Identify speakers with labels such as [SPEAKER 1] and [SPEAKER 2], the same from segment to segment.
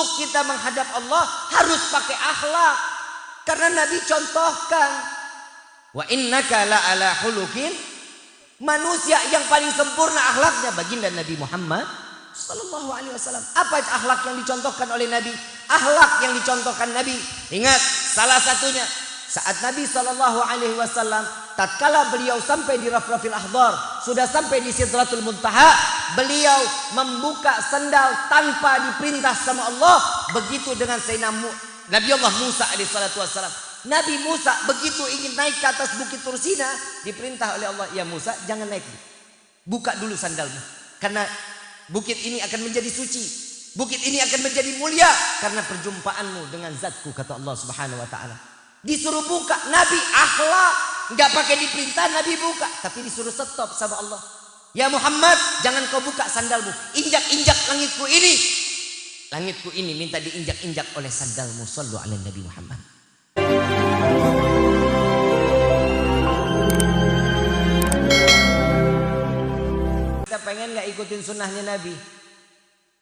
[SPEAKER 1] Untuk kita menghadap Allah harus pakai akhlak. Karena Nabi contohkan. Wa innaka la ala khuluqin. Manusia yang paling sempurna akhlaknya baginda Nabi Muhammad sallallahu alaihi wasallam. Apa akhlak yang dicontohkan oleh Nabi? Akhlak yang dicontohkan Nabi. Ingat, salah satunya saat Nabi sallallahu alaihi wasallam tatkala beliau sampai di Rafrafil Akhdar, sudah sampai di Sidratul Muntaha, beliau membuka sendal tanpa diperintah sama Allah. Begitu dengan Sayyidina Nabi Allah Musa alaihi salatu wasallam. Nabi Musa begitu ingin naik ke atas bukit Tursina, diperintah oleh Allah, ya Musa jangan naik, buka dulu sandalmu, karena bukit ini akan menjadi suci, bukit ini akan menjadi mulia karena perjumpaanmu dengan zatku, kata Allah subhanahu wa ta'ala. Disuruh buka, Nabi akhlak, nggak pakai diperintah Nabi buka, tapi disuruh stop sama Allah. Ya Muhammad, jangan kau buka sandalmu, injak-injak langitku ini. Langitku ini minta diinjak-injak oleh sandalmu. Sallu ala Nabi Muhammad. Kita pengen gak ikutin sunnahnya Nabi?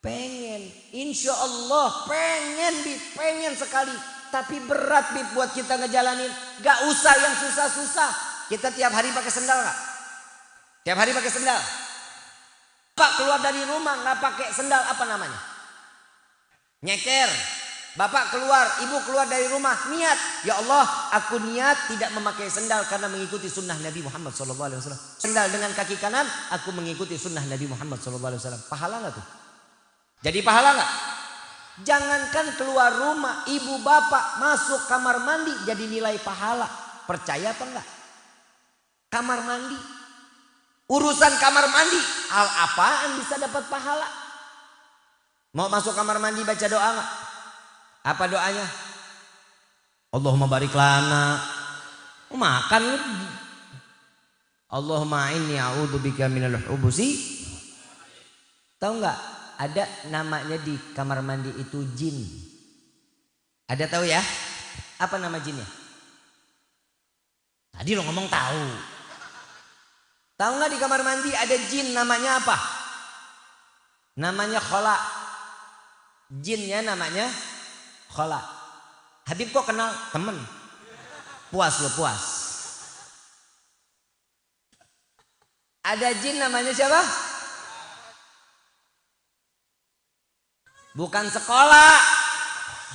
[SPEAKER 1] Pengen, insya Allah pengen sekali. Tapi berat Bib buat kita ngejalanin. Gak usah yang susah-susah. Kita tiap hari pakai sendal gak? Tiap hari pakai sendal. Bapak keluar dari rumah gak pakai sendal, apa namanya? Nyeker. Bapak keluar, ibu keluar dari rumah, niat, ya Allah, aku niat tidak memakai sendal karena mengikuti sunnah Nabi Muhammad SAW. Sendal dengan kaki kanan, aku mengikuti sunnah Nabi Muhammad SAW. Pahala nggak tuh? Jadi pahala nggak? Jangankan keluar rumah, ibu bapak masuk kamar mandi jadi nilai pahala. Percaya apa enggak? Kamar mandi, urusan kamar mandi, hal apaan bisa dapat pahala? Mau masuk kamar mandi baca doa nggak? Apa doanya? Allahumma barik lana. Makan lu. Allahumma inni a'udzubika minal hubusi. Tahu nggak? Ada namanya di kamar mandi itu jin. Ada tahu ya? Apa nama jinnya? Tadi lo ngomong tahu. Tahu nggak di kamar mandi ada jin namanya apa? Namanya Khala. Jinnya namanya Khala. Habib kok kenal? Temen. Puas lo, puas. Ada jin namanya siapa? Bukan sekolah.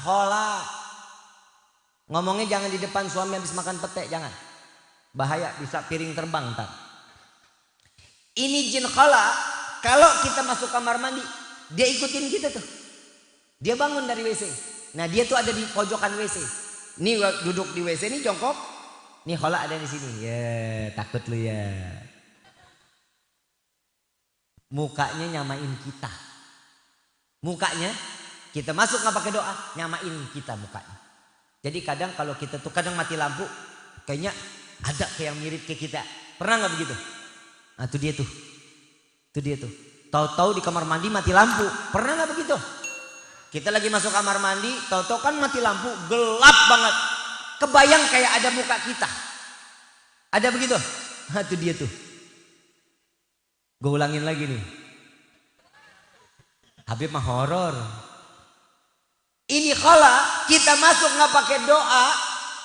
[SPEAKER 1] Khala. Ngomongnya jangan di depan suami habis makan pete, jangan. Bahaya, bisa piring terbang ntar. Ini jin Khala. Kalau kita masuk kamar mandi, dia ikutin kita tuh. Dia bangun dari WC. Nah dia tuh ada di pojokan WC. Nih duduk di WC, nih jongkok. Nih Khala ada di sini. Ya takut lu ya. Mukanya nyamain kita. Mukanya kita masuk nggak pakai doa, nyamain kita mukanya. Jadi kadang kalau kita tuh kadang mati lampu, kayaknya ada kayak mirip ke kita. Pernah nggak begitu? Nah itu dia tuh. Itu dia tuh. Tahu-tahu di kamar mandi mati lampu. Pernah nggak begitu? Kita lagi masuk kamar mandi, tahu-tahu kan mati lampu, gelap banget. Kebayang kayak ada muka kita. Ada begitu? Nah, itu dia tuh. Gue ulangin lagi nih. Habib mah horor. Ini Khala, kita masuk nggak pakai doa,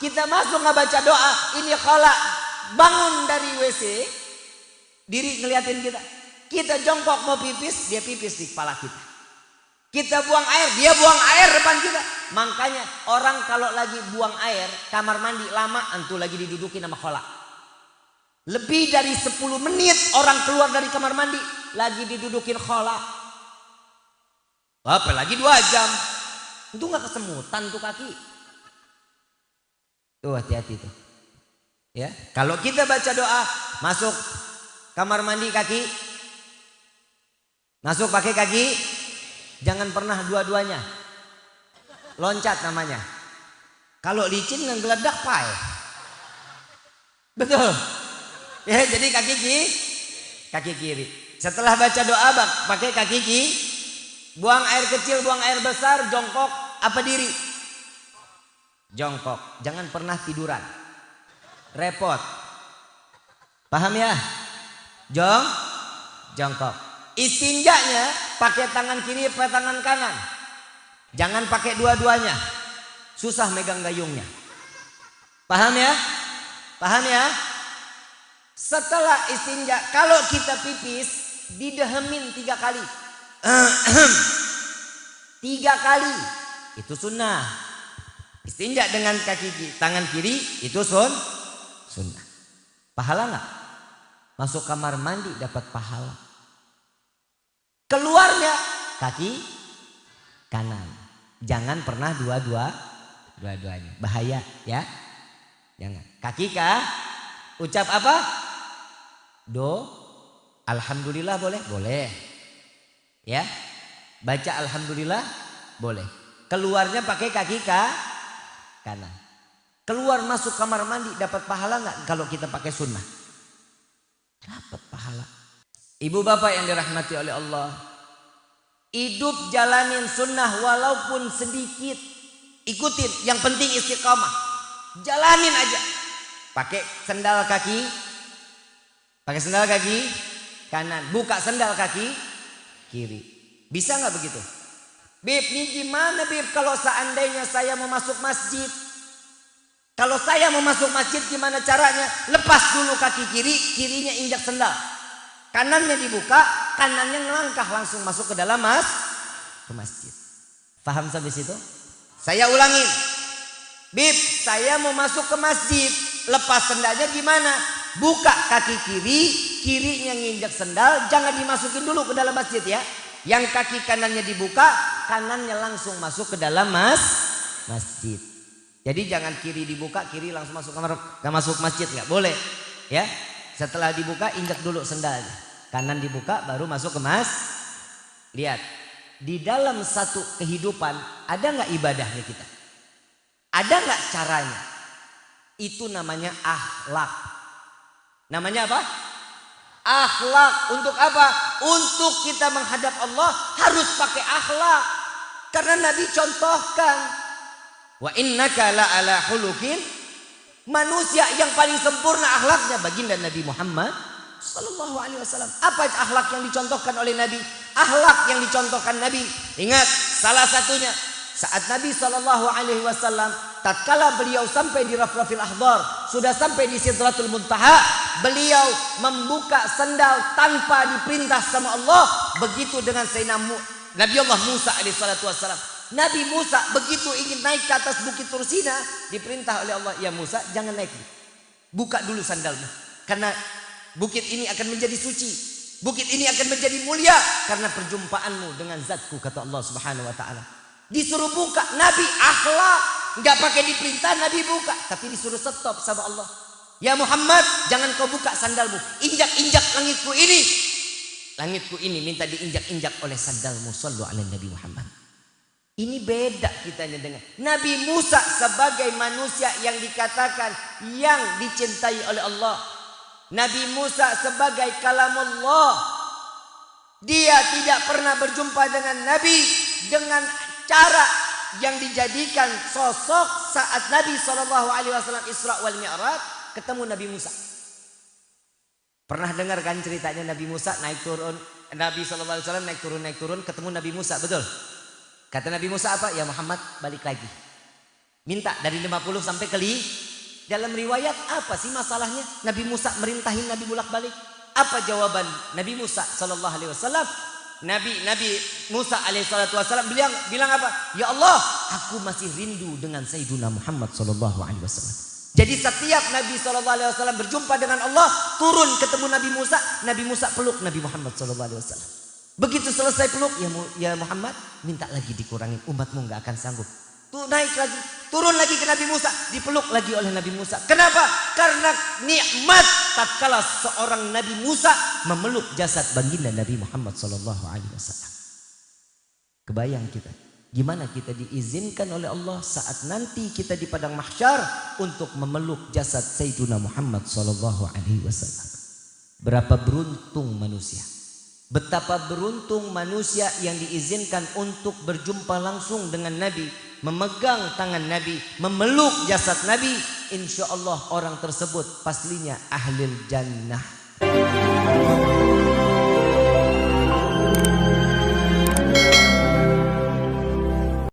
[SPEAKER 1] kita masuk nggak baca doa. Ini Khala bangun dari WC, diri ngeliatin kita. Kita jongkok mau pipis, dia pipis di kepala kita. Kita buang air, dia buang air depan kita. Makanya orang kalau lagi buang air, kamar mandi lama, antu lagi didudukin sama Khala. Lebih dari 10 menit orang keluar dari kamar mandi, lagi didudukin Khala. Apalagi 2 jam. Itu gak kesemutan tuh kaki. Tuh hati-hati tuh. Ya, kalau kita baca doa, masuk kamar mandi kaki, masuk pakai kaki. Jangan pernah dua-duanya. Loncat namanya. Kalau licin ngegeledak pae. Betul. Ya, jadi kaki kiri. Setelah baca doa pakai kaki kiri. Buang air kecil, buang air besar, jongkok apa diri? Jongkok. Jangan pernah tiduran. Repot. Paham ya? Jongkok. Istinjanya pakai tangan kiri, pakai tangan kanan. Jangan pakai dua-duanya. Susah megang gayungnya. Paham ya? Paham ya? Setelah istinja, kalau kita pipis, didehemin 3 kali. 3 kali. Itu sunnah. Istinja dengan tangan kiri, itu sunnah. Pahala nggak? Masuk kamar mandi dapat pahala. Keluarnya kaki kanan. Jangan pernah dua-duanya. Bahaya ya. Jangan. Kaki ucap apa? Do. Alhamdulillah boleh? Boleh. Ya. Baca alhamdulillah boleh. Keluarnya pakai kaki kanan. Keluar masuk kamar mandi dapat pahala nggak kalau kita pakai sunnah? Dapat pahala. Ibu bapak yang dirahmati oleh Allah, hidup jalanin sunnah walaupun sedikit, ikutin. Yang penting istiqamah, jalanin aja. Pakai sendal kaki kanan, buka sendal kaki kiri. Bisa nggak begitu? Bib, ini gimana Bib kalau seandainya saya mau masuk masjid? Kalau saya mau masuk masjid gimana caranya? Lepas dulu kaki kiri, kirinya injak sendal. Kanannya dibuka, kanannya ngelangkah langsung masuk ke dalam ke masjid. Paham sampai situ? Saya ulangin. Bib, saya mau masuk ke masjid. Lepas sendalnya gimana? Buka kaki kiri, kirinya nginjak sendal. Jangan dimasukin dulu ke dalam masjid ya. Yang kaki kanannya dibuka, kanannya langsung masuk ke dalam masjid. Jadi jangan kiri dibuka, kiri langsung masuk kamar, nggak masuk masjid, nggak boleh, ya. Setelah dibuka injak dulu sendalnya, kanan dibuka baru masuk ke Lihat, di dalam satu kehidupan ada nggak ibadahnya kita? Ada nggak caranya? Itu namanya akhlak. Namanya apa? Akhlak. Untuk apa? Untuk kita menghadap Allah harus pakai akhlak. Karena Nabi contohkan. Wa innaka la ala khuluqin. Manusia yang paling sempurna akhlaknya baginda Nabi Muhammad sallallahu alaihi wasallam. Apa akhlak yang dicontohkan oleh Nabi? Akhlak yang dicontohkan Nabi. Ingat, salah satunya saat Nabi sallallahu alaihi wasallam tatkala beliau sampai di Rafrafil Akhdar, sudah sampai di Sidratul Muntaha, beliau membuka sendal tanpa diperintah sama Allah. Begitu dengan Sayyidina Nabi Allah Musa alaihi salatu wasallam. Nabi Musa begitu ingin naik ke atas bukit Tursina, diperintah oleh Allah, ya Musa jangan naik, buka dulu sandalmu, karena bukit ini akan menjadi suci, bukit ini akan menjadi mulia karena perjumpaanmu dengan zatku, kata Allah subhanahu wa ta'ala. Disuruh buka, Nabi akhlak, nggak pakai diperintah Nabi buka, tapi disuruh stop sama Allah. Ya Muhammad, jangan kau buka sandalmu, injak-injak langitku ini minta diinjak-injak oleh sandalmu. Shallu ala Nabi Muhammad. Ini beda kitanya dengan Nabi Musa sebagai manusia yang dikatakan yang dicintai oleh Allah. Nabi Musa sebagai kalamullah. Dia tidak pernah berjumpa dengan Nabi dengan cara yang dijadikan sosok saat Nabi SAW Isra wal Mi'raj ketemu Nabi Musa. Pernah dengar kan ceritanya Nabi Musa naik turun, Nabi SAW naik turun ketemu Nabi Musa, betul? Kata Nabi Musa apa? Ya Muhammad balik lagi. Minta dari 50 sampai ke dalam riwayat apa sih masalahnya? Nabi Musa merintahin Nabi bolak-balik. Apa jawaban Nabi Musa sallallahu alaihi wasallam? Nabi Musa alaihi salatu wasallam bilang apa? Ya Allah, aku masih rindu dengan Sayyiduna Muhammad sallallahu alaihi wasallam. Jadi setiap Nabi sallallahu alaihi wasallam berjumpa dengan Allah, turun ketemu Nabi Musa peluk Nabi Muhammad sallallahu alaihi wasallam. Begitu selesai peluk, ya Muhammad, minta lagi dikurangin, umatmu nggak akan sanggup. Tuh naik lagi, turun lagi ke Nabi Musa, dipeluk lagi oleh Nabi Musa. Kenapa? Karena nikmat tatkala seorang Nabi Musa memeluk jasad baginda Nabi Muhammad SAW. Kebayang kita, gimana kita diizinkan oleh Allah saat nanti kita di padang mahsyar untuk memeluk jasad Sayyiduna Muhammad SAW. Berapa beruntung manusia. Betapa beruntung manusia yang diizinkan untuk berjumpa langsung dengan Nabi, memegang tangan Nabi, memeluk jasad Nabi. Insya Allah orang tersebut pastinya ahlul jannah.